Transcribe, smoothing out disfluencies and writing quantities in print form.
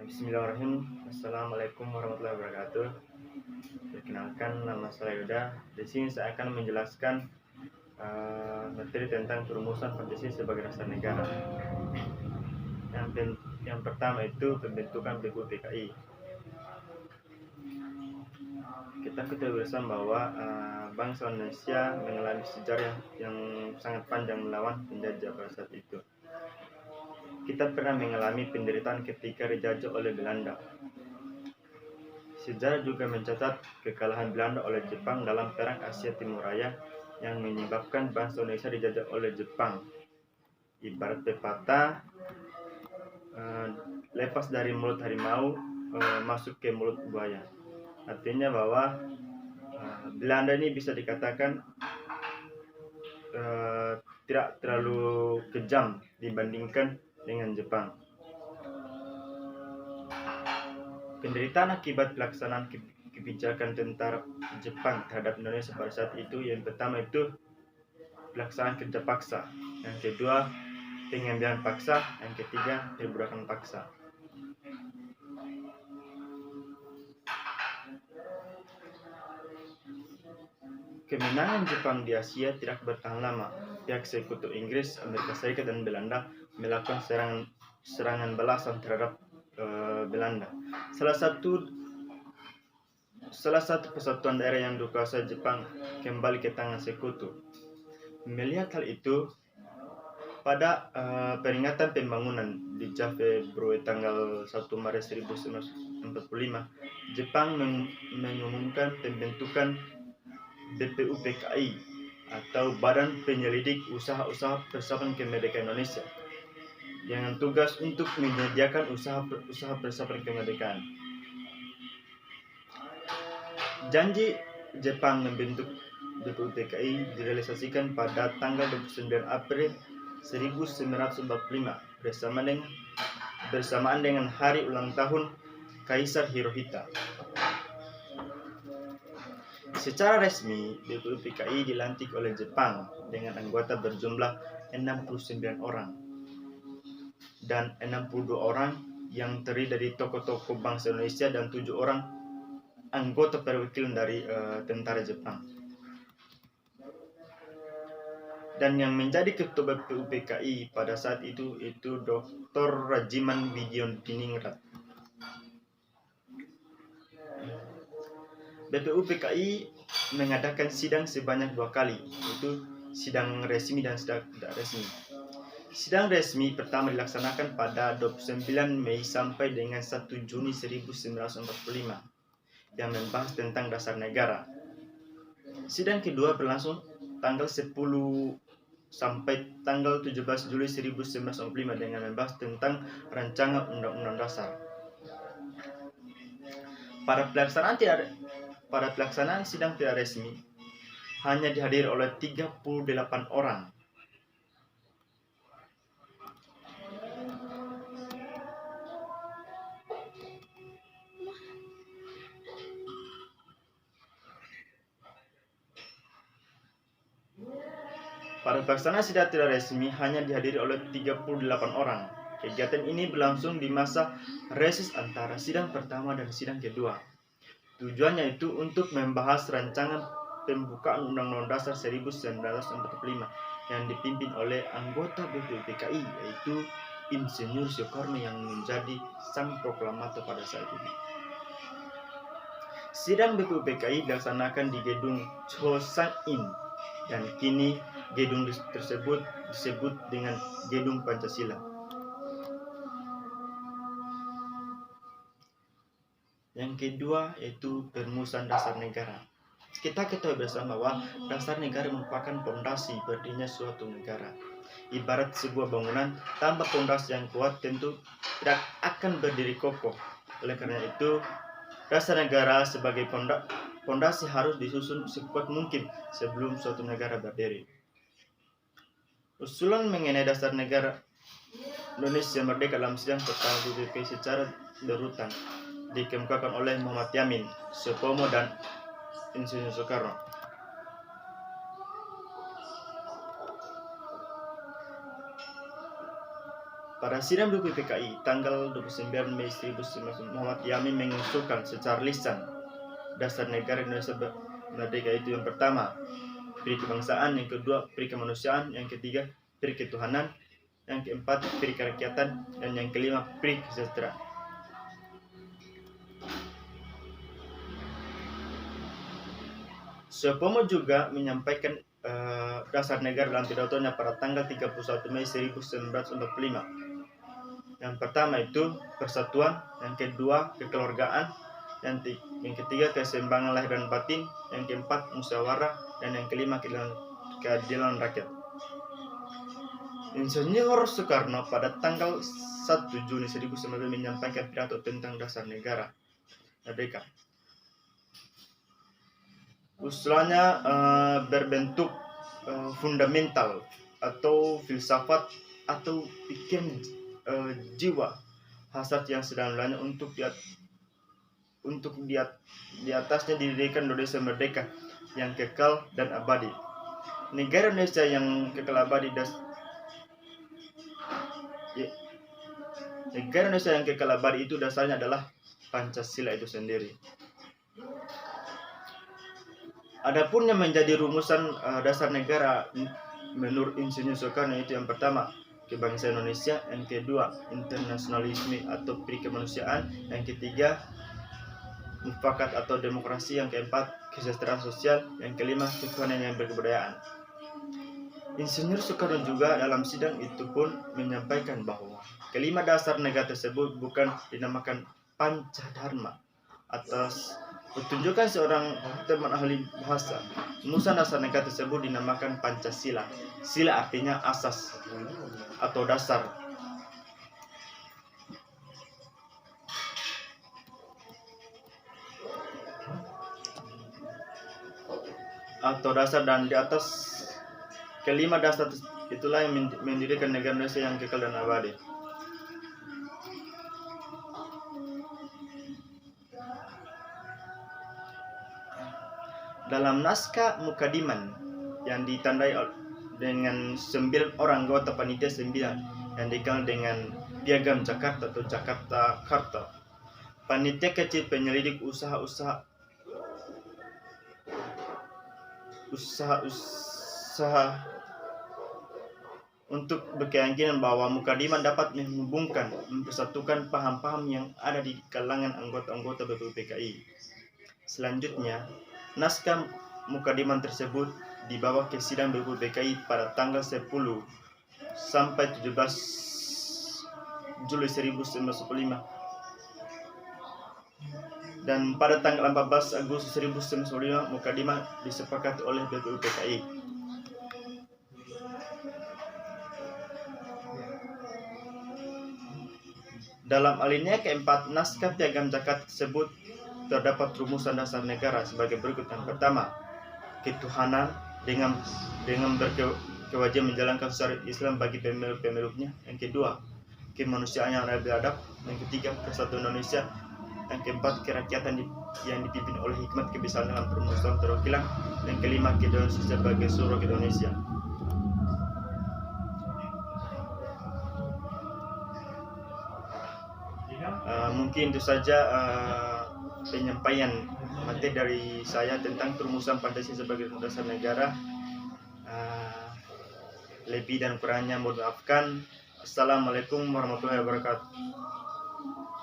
Bismillahirrahmanirrahim. Assalamualaikum warahmatullahi wabarakatuh. Perkenalkan, nama saya Yuda. Di sini saya akan menjelaskan materi tentang perumusan Pancasila sebagai dasar negara. Yang pertama itu pembentukan BPUPKI. Kita ketahui bersama bahwa bangsa Indonesia mengalami sejarah yang sangat panjang melawan penjajah pada saat itu. Kita pernah mengalami penderitaan ketika dijajah oleh Belanda. Sejarah juga mencatat kekalahan Belanda oleh Jepang dalam Perang Asia Timur Raya yang menyebabkan bangsa Indonesia dijajah oleh Jepang. Ibarat pepatah, lepas dari mulut harimau masuk ke mulut buaya. Artinya bahwa Belanda ini bisa dikatakan tidak terlalu kejam dibandingkan dengan Jepang. Penderitaan akibat pelaksanaan kebijakan tentara Jepang terhadap Indonesia pada saat itu, yang pertama itu pelaksanaan kerja paksa, yang kedua pengambilan paksa, yang ketiga perbudakan paksa. Kemenangan Jepang di Asia tidak bertahan lama. Pihak sekutu Inggris, Amerika Serikat, dan Belanda melakukan serangan balasan terhadap Belanda. Salah satu persatuan daerah yang dikuasai Jepang kembali ke tangan sekutu. Melihat hal itu, pada peringatan pembangunan di Februari tanggal 1 Maret 1945, Jepang mengumumkan pembentukan BPUPKI atau Badan Penyelidik Usaha-Usaha Persiapan Kemerdekaan Indonesia, dengan tugas untuk menyediakan usaha persiapan kemerdekaan. Janji Jepang membentuk BPUPKI direalisasikan pada tanggal 29 April 1945 bersamaan dengan hari ulang tahun Kaisar Hirohito. Secara resmi, BPUPKI dilantik oleh Jepang dengan anggota berjumlah 69 orang dan 62 orang yang terdiri dari tokoh-tokoh bangsa Indonesia dan 7 orang anggota perwakilan dari tentara Jepang. Dan yang menjadi ketua BPUPKI pada saat itu Dr. Rajiman Widyodiningrat. BPUPKI mengadakan sidang sebanyak 2 kali, yaitu sidang resmi dan sidang tidak resmi. Sidang resmi pertama dilaksanakan pada 29 Mei sampai dengan 1 Juni 1945 yang membahas tentang dasar negara. Sidang kedua berlangsung tanggal 10 sampai tanggal 17 Juli 1945 dengan membahas tentang rancangan Undang-Undang Dasar. Pada pelaksanaan sidang tidak resmi hanya dihadiri oleh 38 orang. Pada pelaksanaan sidang tidak resmi hanya dihadiri oleh 38 orang. Kegiatan ini berlangsung di masa reses antara sidang pertama dan sidang kedua. Tujuannya itu untuk membahas rancangan pembukaan Undang-Undang Dasar 1945 yang dipimpin oleh anggota BPUPKI, yaitu Insinyur Soekarno yang menjadi sang proklamator pada saat itu. Sidang BPUPKI dilaksanakan di gedung Chosan-in dan kini gedung tersebut disebut dengan Gedung Pancasila. Yang kedua yaitu perumusan dasar negara. Kita ketahui bersama bahwa dasar negara merupakan fondasi berdirinya suatu negara. Ibarat sebuah bangunan, tanpa fondasi yang kuat tentu tidak akan berdiri kokoh. Oleh karena itu, dasar negara sebagai fondasi harus disusun sekuat mungkin sebelum suatu negara berdiri. Usulan mengenai dasar negara Indonesia merdeka dalam sidang pertama BPUPKI secara berurutan dikemukakan oleh Muhammad Yamin, Supomo, dan Insinyur Soekarno. Pada sidang BPPKI tanggal 29 Mei 1995, Muhammad Yamin mengusulkan secara lisan dasar negara Indonesia merdeka itu yang pertama, peri kebangsaan, yang kedua, peri kemanusiaan, yang ketiga, peri ketuhanan, yang keempat, peri kerakyatan, dan yang kelima, peri kesejahteraan. Supomo juga menyampaikan dasar negara dalam pidatonya pada tanggal 31 Mei 1945. Yang pertama itu persatuan, yang kedua kekeluargaan, yang ketiga keseimbangan lahir dan batin, yang keempat musyawarah, dan yang kelima keadilan rakyat. Insinyur Soekarno pada tanggal 1 Juni 1995 menyampaikan pidato tentang dasar negara merdeka. Usulannya berbentuk fundamental atau filsafat atau pikiran jiwa hasrat yang sedalam-dalamnya untuk di atasnya didirikan Indonesia merdeka yang kekal dan abadi. Negara Indonesia yang kekal abadi negara Indonesia yang kekal abadi itu dasarnya adalah Pancasila itu sendiri. Adapun yang menjadi rumusan dasar negara menurut Insinyur Soekarno itu yang pertama, kebangsaan Indonesia, yang kedua, internasionalisme atau peri kemanusiaan, yang ketiga, mufakat atau demokrasi, yang keempat, kesejahteraan sosial, yang kelima, ketuhanan yang berkebudayaan. Insinyur Soekarno juga dalam sidang itu pun menyampaikan bahwa kelima dasar negara tersebut bukan dinamakan Pancadharma atas petunjukan seorang teman ahli bahasa. Rumusan dasar negara tersebut dinamakan Pancasila. Sila artinya asas atau dasar. Dan di atas kelima dasar itulah yang mendirikan negara Indonesia yang kekal dan abadi. Dalam naskah Mukadiman yang ditandai dengan 9 orang anggota panitia 9 yang dikenal dengan Piagam Jakarta atau Jakarta Karta, panitia kecil penyelidik usaha untuk berkeyakinan bahwa Mukadiman dapat menghubungkan, mempersatukan paham-paham yang ada di kalangan anggota-anggota BPPKI. Selanjutnya, naskah Mukadiman tersebut dibawa ke sidang BPPKI pada tanggal 10 sampai 17 Juli 1995 dan pada tanggal 14 Agustus 1995 Mukadiman disepakati oleh BPPKI. Dalam alinea keempat naskah Piagam Jakarta tersebut terdapat rumusan dasar negara sebagai berikut. Yang pertama, ketuhanan dengan berkewajiban menjalankan syariat Islam bagi pemeluknya. Yang kedua, kemanusiaan yang beradab. Yang ketiga, persatuan Indonesia. Yang keempat, kerakyatan yang dipimpin oleh hikmat kebiasaan dalam permusyawaratan perwakilan. Yang kelima, keadilan sosial bagi seluruh Indonesia. Mungkin itu saja penyampaian materi dari saya tentang perumusan Pancasila sebagai dasar negara. Lebih dan kurangnya mohon maafkan. Assalamualaikum warahmatullahi wabarakatuh.